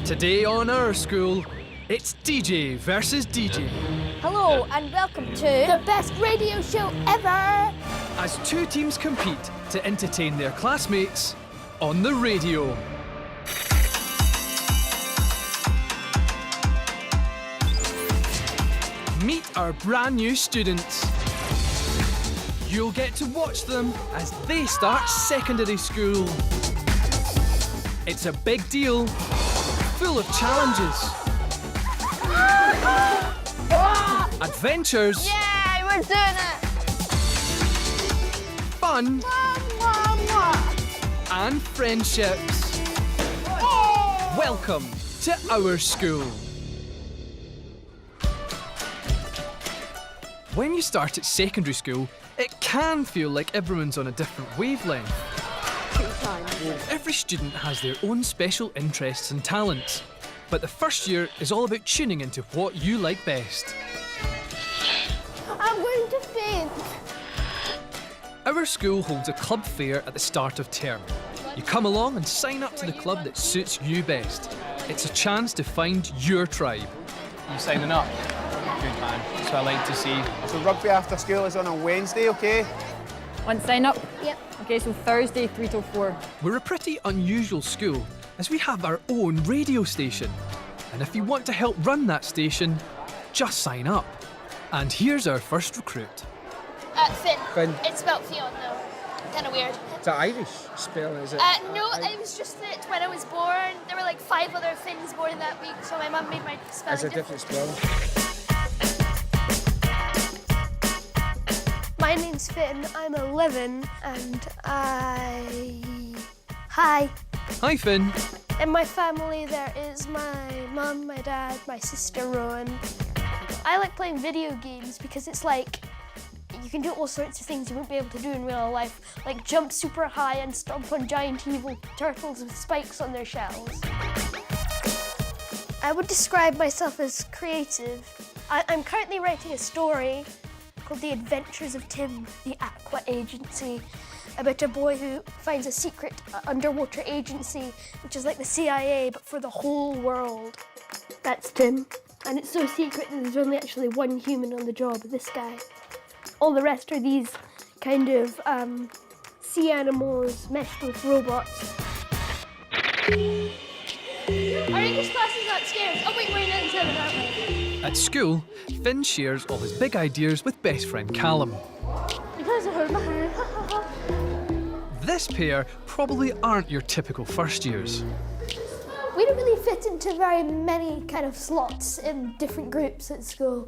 Today on our school, it's DJ versus DJ. Hello and welcome to the best radio show ever! As two teams compete to entertain their classmates on the radio. Meet our brand new students. You'll get to watch them as they start secondary school. It's a big deal, full of challenges, adventures, Yeah, we're doing it! fun, and friendships. Welcome to our school. When you start at secondary school, it can feel like everyone's on a different wavelength. Every student has their own special interests and talents, but the first year is all about tuning into what you like best. I'm going to faint. Our school holds a club fair at the start of term. You come along and sign up to the club that suits you best. It's a chance to find your tribe. You signing up? Good man. That's what I like to see. So rugby after school is on a Wednesday, okay? Want to sign up? Yep. Okay, so Thursday, 3 till 4. We're a pretty unusual school as we have our own radio station. And if you want to help run that station, just sign up. And here's our first recruit. Finn. Finn. It's spelled Fionn though. Kind of weird. Is that Irish spelling, is it? No, it was just that when I was born, there were like 5 other Finns born that week, so my mum made my spelling It's a different spelling. My name's Finn, I'm 11 and Hi. Hi, Finn. In my family there is my mum, my dad, my sister Rowan. I like playing video games because it's like you can do all sorts of things you won't be able to do in real life, like jump super high and stomp on giant evil turtles with spikes on their shells. I would describe myself as creative. I'm currently writing a story called The Adventures of Tim, the Aqua Agency, about a boy who finds a secret underwater agency, which is like the CIA, but for the whole world. That's Tim. And it's so secret that there's only actually one human on the job, this guy. All the rest are these kind of sea animals meshed with robots. Our English class is upstairs. Oh wait, we're in at 7, aren't we? At school, Finn shares all his big ideas with best friend Callum. Because I hurt my hair. This pair probably aren't your typical first years. We don't really fit into very many kind of slots in different groups at school.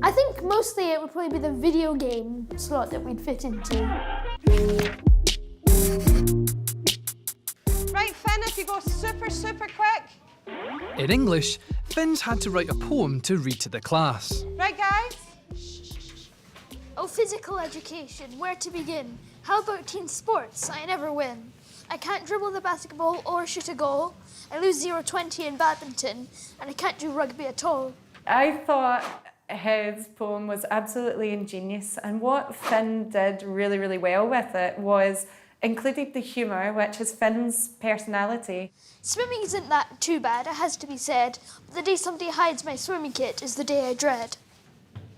I think mostly it would probably be the video game slot that we'd fit into. Right, Finn, if you go super quick. In English, Finn's had to write a poem to read to the class. Right, guys? Oh, physical education, where to begin? How about team sports? I never win. I can't dribble the basketball or shoot a goal. I lose 0-20 in badminton, and I can't do rugby at all. I thought his poem was absolutely ingenious, and what Finn did really, really well with it was included the humour, which is Finn's personality. Swimming isn't that too bad, it has to be said, but the day somebody hides my swimming kit is the day I dread.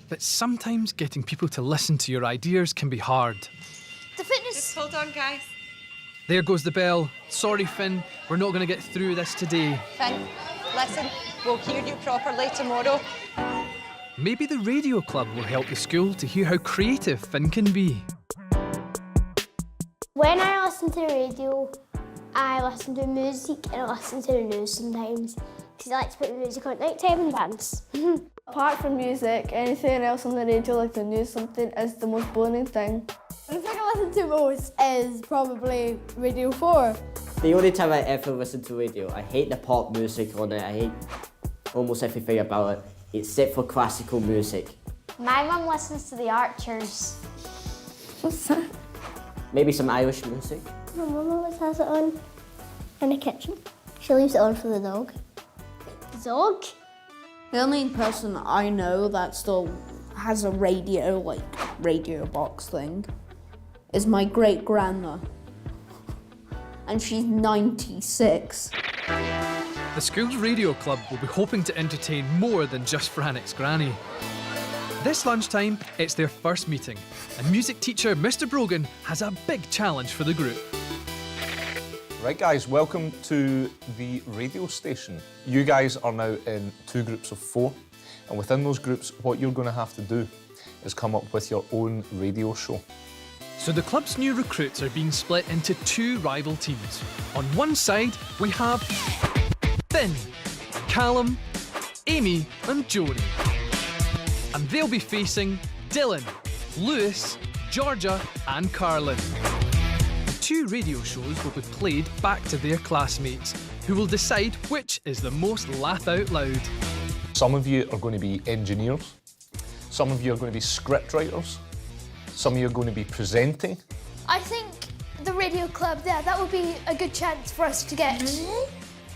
But sometimes getting people to listen to your ideas can be hard. The fitness... Just hold on, guys. There goes the bell. Sorry, Finn, we're not going to get through this today. Finn, listen, we'll hear you properly tomorrow. Maybe the radio club will help the school to hear how creative Finn can be. When I listen to the radio, I listen to music and I listen to the news sometimes. Because I like to put the music on at night time and dance. Apart from music, anything else on the radio, like the news, something, is the most boring thing. The thing I listen to most is probably Radio 4. The only time I ever listen to radio, I hate the pop music on it. I hate almost everything about it, except for classical music. My mum listens to the Archers. What's that? Maybe some Irish music. My mum always has it on in the kitchen. She leaves it on for the dog. Dog? The only person I know that still has a radio, like radio box thing, is my great-grandma. And she's 96. The school's radio club will be hoping to entertain more than just Frantic's granny. This lunchtime, it's their first meeting, and music teacher Mr. Brogan has a big challenge for the group. Right guys, welcome to the radio station. You guys are now in 2 groups of 4, and within those groups, what you're going to have to do is come up with your own radio show. So the club's new recruits are being split into 2 rival teams. On one side, we have Finn, Callum, Amy and Joni. And they'll be facing Dylan, Lewis, Georgia and Carlin. The 2 radio shows will be played back to their classmates, who will decide which is the most laugh out loud. Some of you are going to be engineers, some of you are going to be script writers, some of you are going to be presenting. I think the radio club there, that would be a good chance for us to get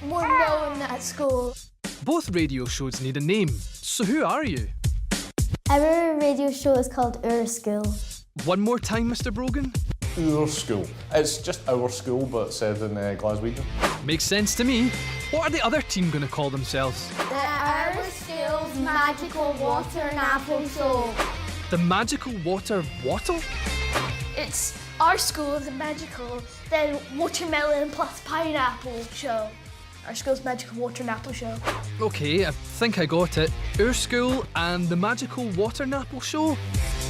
more known at school. Both radio shows need a name, so who are you? Our radio show is called Our School. One more time, Mr. Brogan. Our school. It's just our school, but said in Glaswegian. Makes sense to me. What are the other team going to call themselves? The Our School's Magical Water and Apple Show. The Magical Water Wattle? It's our school, the magical, then watermelon plus pineapple show. Our school's magical water and apple show. OK, I think I got it. Our school and the Magical Water and Apple Show.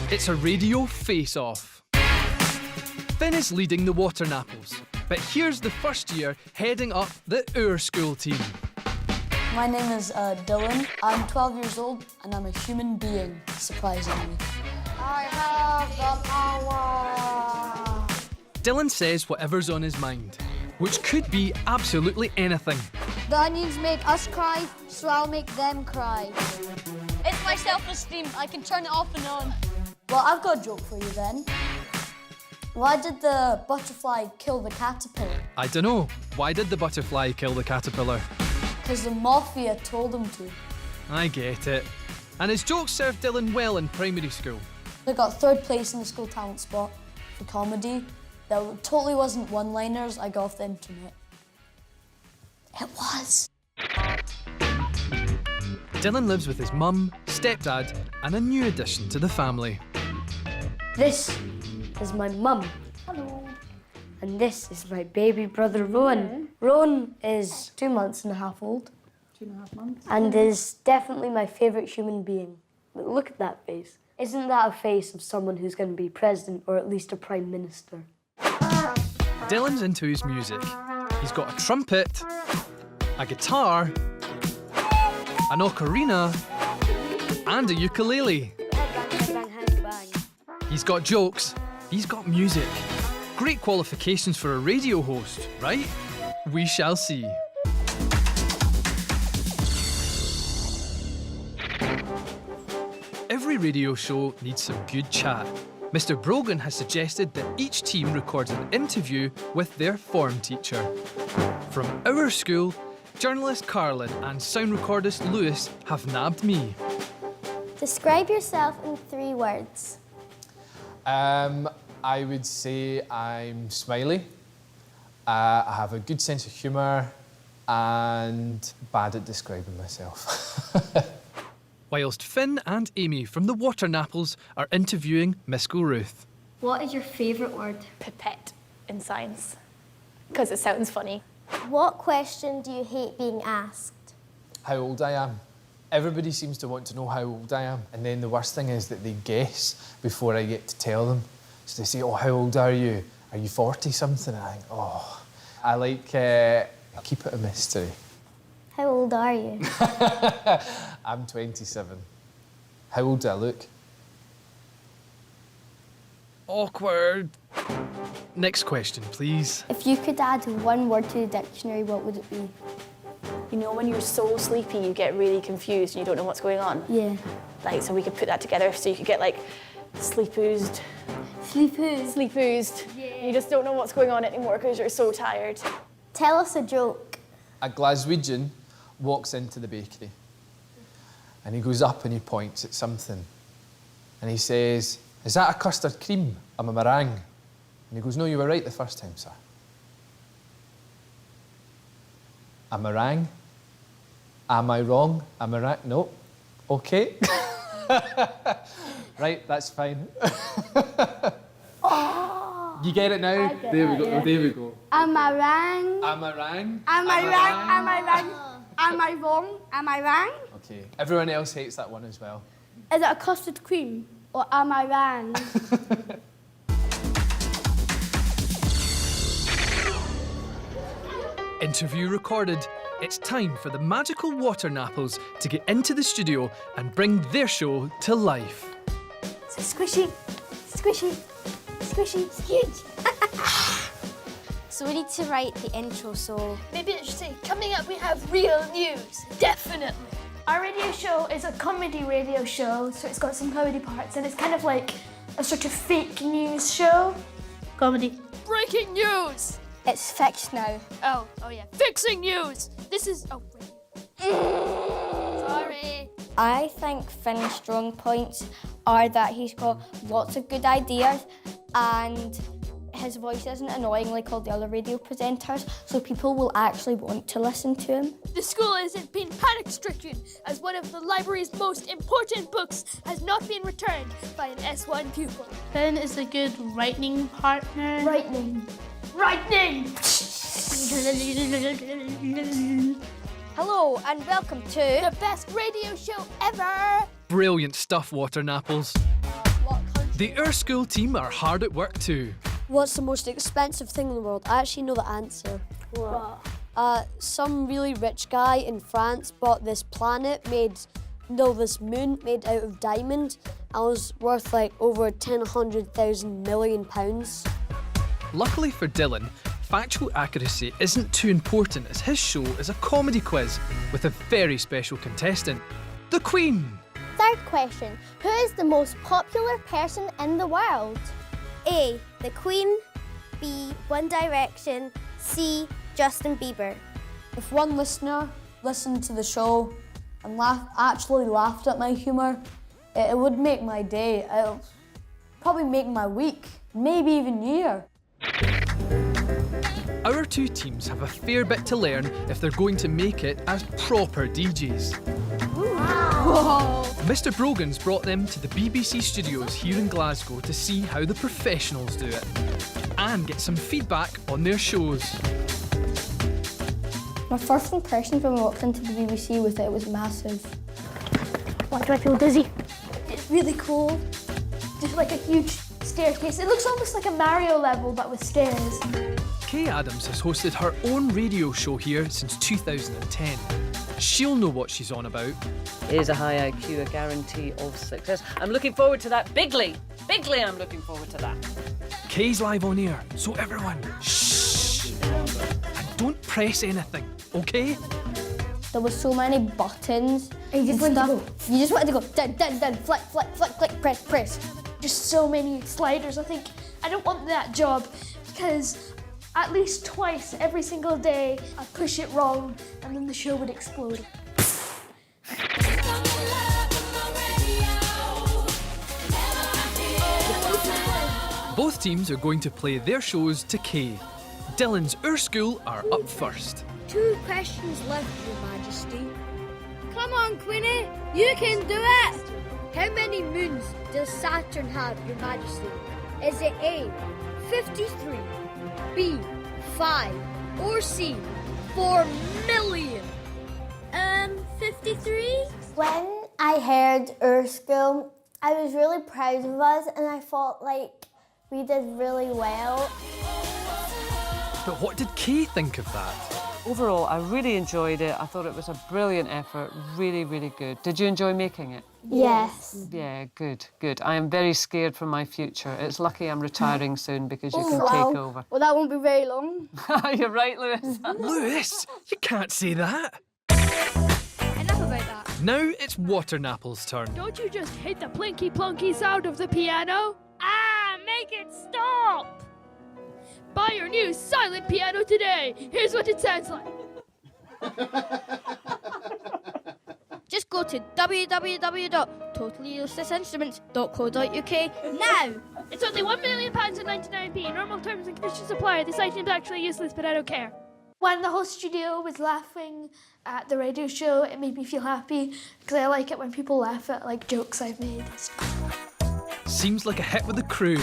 It's a radio face-off. Finn is leading the Water and Apples, but here's the first year heading up the Our School team. My name is Dylan. I'm 12 years old and I'm a human being, surprisingly. I have the power. Dylan says whatever's on his mind, which could be absolutely anything. The onions make us cry, so I'll make them cry. It's my self-esteem. I can turn it off and on. Well, I've got a joke for you then. Why did the butterfly kill the caterpillar? I don't know. Why did the butterfly kill the caterpillar? Because the mafia told him to. I get it. And his jokes served Dylan well in primary school. I got 3rd place in the school talent spot for comedy. That totally wasn't one-liners I got off the internet. It was. Dylan lives with his mum, stepdad, and a new addition to the family. This is my mum. Hello. And this is my baby brother, Rowan. Rowan is 2 months and a half old. 2.5 months. And is definitely my favourite human being. But look at that face. Isn't that a face of someone who's going to be president or at least a prime minister? Dylan's into his music. He's got a trumpet, a guitar, an ocarina, and a ukulele. He's got jokes, he's got music. Great qualifications for a radio host, right? We shall see. Every radio show needs some good chat. Mr. Brogan has suggested that each team records an interview with their form teacher. From Our School, journalist Carlin and sound recordist Lewis have nabbed me. Describe yourself in 3 words. I would say I'm smiley, I have a good sense of humour and bad at describing myself. Whilst Finn and Amy from the Waternapples are interviewing Miss Gilruth. What is your favourite word? Pipette in science, because it sounds funny. What question do you hate being asked? How old I am. Everybody seems to want to know how old I am, and then the worst thing is that they guess before I get to tell them. So they say, oh, how old are you? Are you 40-something? And I think, oh, I like, keep it a mystery. How old are you? I'm 27. How old do I look? Awkward. Next question, please. If you could add 1 word to the dictionary, what would it be? You know when you're so sleepy you get really confused and you don't know what's going on? Yeah. Like, so we could put that together so you could get like sleep-oozed. Sleep-oozed? Sleep-oozed. Yeah. You just don't know what's going on anymore because you're so tired. Tell us a joke. A Glaswegian walks into the bakery and he goes up and he points at something and he says, is that a custard cream? I'm a meringue. And he goes, no, you were right the first time, sir. A meringue Am I wrong? Am I right? No. Okay. Right, that's fine. You get it now? There we go. yeah. There we go. Am I wrong? Am I wrong? Am I wrong? Am I wrong? Am I wrong? Am I wrong? Okay. Everyone else hates that one as well. Is it a custard cream or am I wrong? Interview recorded. It's time for the magical water Napples to get into the studio and bring their show to life. So squishy, squishy, squishy, it's huge. So we need to write the intro, so... Maybe I should say, coming up we have real news, definitely. Our radio show is a comedy radio show, so it's got some comedy parts, and it's kind of like a sort of fake news show. Comedy. Breaking news! It's fixed now. Oh yeah, fixing news! This is, oh wait. Sorry. I think Finn's strong points are that he's got lots of good ideas and his voice isn't annoying like all the other radio presenters, so people will actually want to listen to him. The school isn't being panic-stricken as one of the library's most important books has not been returned by an S1 pupil. Finn is a good writing partner. Lightning. Hello and welcome to The best radio show ever! Brilliant stuff, Water Napples. The Our School team are hard at work too. What's the most expensive thing in the world? I actually know the answer. What? Some really rich guy in France bought this this moon made out of diamond, and it was worth like over 1,000 million pounds. Luckily for Dylan, factual accuracy isn't too important as his show is a comedy quiz with a very special contestant, the Queen. Third question. Who is the most popular person in the world? A. The Queen. B. One Direction. C. Justin Bieber. If one listener listened to the show and actually laughed at my humour, it would make my day. It would probably make my week, maybe even year. Our two teams have a fair bit to learn if they're going to make it as proper DJs. Wow. Mr. Brogan's brought them to the BBC studios here in Glasgow to see how the professionals do it and get some feedback on their shows. My first impression when we walked into the BBC was that it was massive. Why do I feel dizzy? It's really cool. There's like a huge staircase. It looks almost like a Mario level but with stairs. Kay Adams has hosted her own radio show here since 2010. She'll know what she's on about. It is a high IQ, a guarantee of success. I'm looking forward to that bigly. Bigly, I'm looking forward to that. Kay's live on air, so everyone, shh! And don't press anything, okay? There were so many buttons. And you just wanted to go. You just wanted to go done, flick, click, press. Just so many sliders. I think I don't want that job because at least twice every single day I push it wrong and then the show would explode. Both teams are going to play their shows to Kay. Dylan's Our School are up first. 2 questions left, Your Majesty. Come on, Queenie, you can do it! How many moons does Saturn have, Your Majesty? Is it A, 53, B, 5, or C, 4 million? 53? When I heard Our School, I was really proud of us and I felt like we did really well. But what did Kay think of that? Overall, I really enjoyed it. I thought it was a brilliant effort, really, really good. Did you enjoy making it? Yes. Yeah, good, good. I am very scared for my future. It's lucky I'm retiring soon because you can wow. take over. Well, that won't be very long. You're right, Lewis. Lewis, you can't say that. Enough about that. Now it's Water Napples' turn. Don't you just hate the plinky plonky sound of the piano? Ah, make it stop! Buy your new silent piano today. Here's what it sounds like. Just go to www.totallyuselessinstruments.co.uk now. It's only £1 million and 99p. Normal terms and conditions apply. This item's actually useless, but I don't care. When the whole studio was laughing at the radio show, it made me feel happy because I like it when people laugh at like jokes I've made. Seems like a hit with the crew.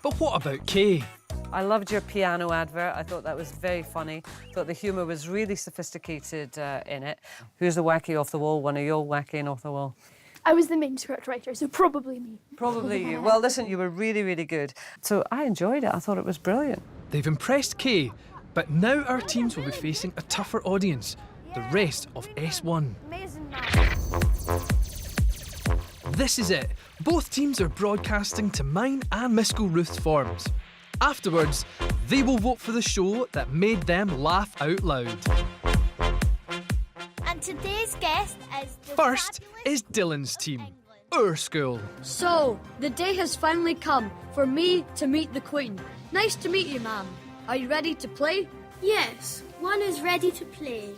But what about Kay? I loved your piano advert. I thought that was very funny. Thought the humour was really sophisticated in it. Who's the wacky off the wall one? Are you all wacky and off the wall? I was the main script writer, so probably me. Probably you. Well, listen, you were really, really good. So I enjoyed it. I thought it was brilliant. They've impressed Kay, but now our teams will be facing a tougher audience, the rest of S1. Amazing. This is it. Both teams are broadcasting to mine and Miss Ruth's forms. Afterwards, they will vote for the show that made them laugh out loud. And today's guest is First is Dylan's team, our school. So, the day has finally come for me to meet the Queen. Nice to meet you, ma'am. Are you ready to play? Yes, one is ready to play.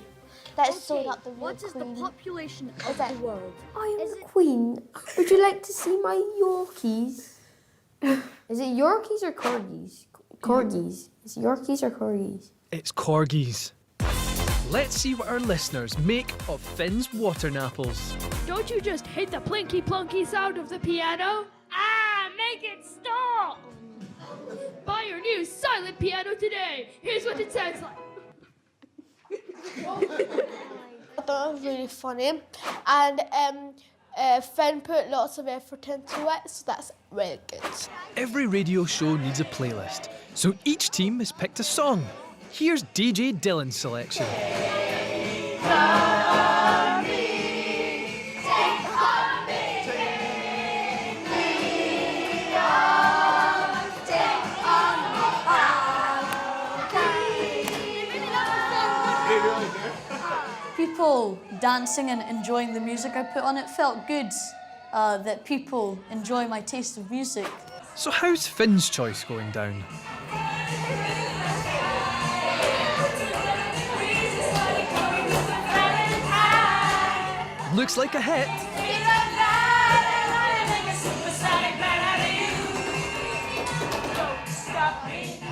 Let's sort out the real What is the Queen. population of the world? I am the Queen. Would you like to see my Yorkies? Is it Yorkies or Corgis? Corgis. Is it Yorkies or Corgis? It's Corgis. Let's see what our listeners make of Finn's water napples. Don't you just hate the plinky plunky sound of the piano? Ah, make it stop! Buy your new silent piano today. Here's what it sounds like. I thought it was really funny, and Finn put lots of effort into it, so that's really good. Every radio show needs a playlist, so each team has picked a song. Here's DJ Dylan's selection. People dancing and enjoying the music I put on, it felt good that people enjoy my taste of music. So how's Finn's choice going down? Looks like a hit.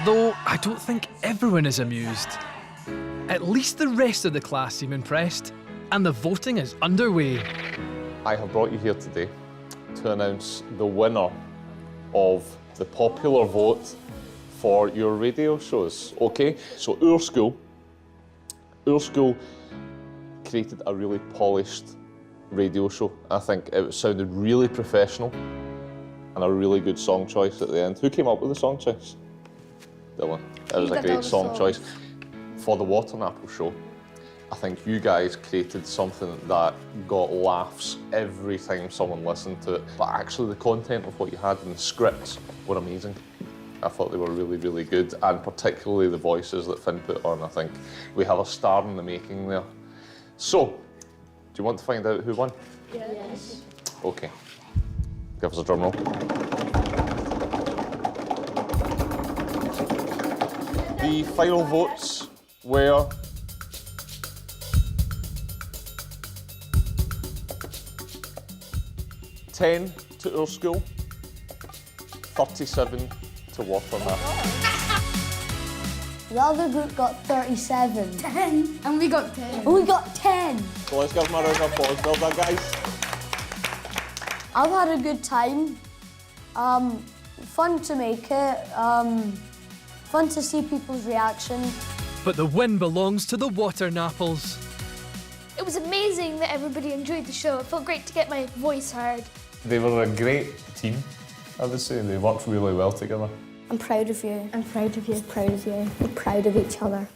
Though I don't think everyone is amused. At least the rest of the class seem impressed, and the voting is underway. I have brought you here today to announce the winner of the popular vote for your radio shows, okay? So our school created a really polished radio show. I think it sounded really professional and a really good song choice at the end. Who came up with the song choice? Dylan. It was a great song choice. For the Water Napple show, I think you guys created something that got laughs every time someone listened to it. But actually the content of what you had in the scripts were amazing. I thought they were really, really good, and particularly the voices that Finn put on. I think we have a star in the making there. So, do you want to find out who won? Yes. Okay. Give us a drum roll. The final votes were $10 to our school, 37 to Water Napple. The other group got 37. 10. And we got 10. And we got 10. So let's give them a round of applause. Well done, guys. I've had a good time. Fun to make it. Fun to see people's reaction. But the win belongs to the Water Napples. It was amazing that everybody enjoyed the show. It felt great to get my voice heard. They were a great team, I would say. They worked really well together. I'm proud of you. I'm proud of you. Proud of you. We're proud of each other.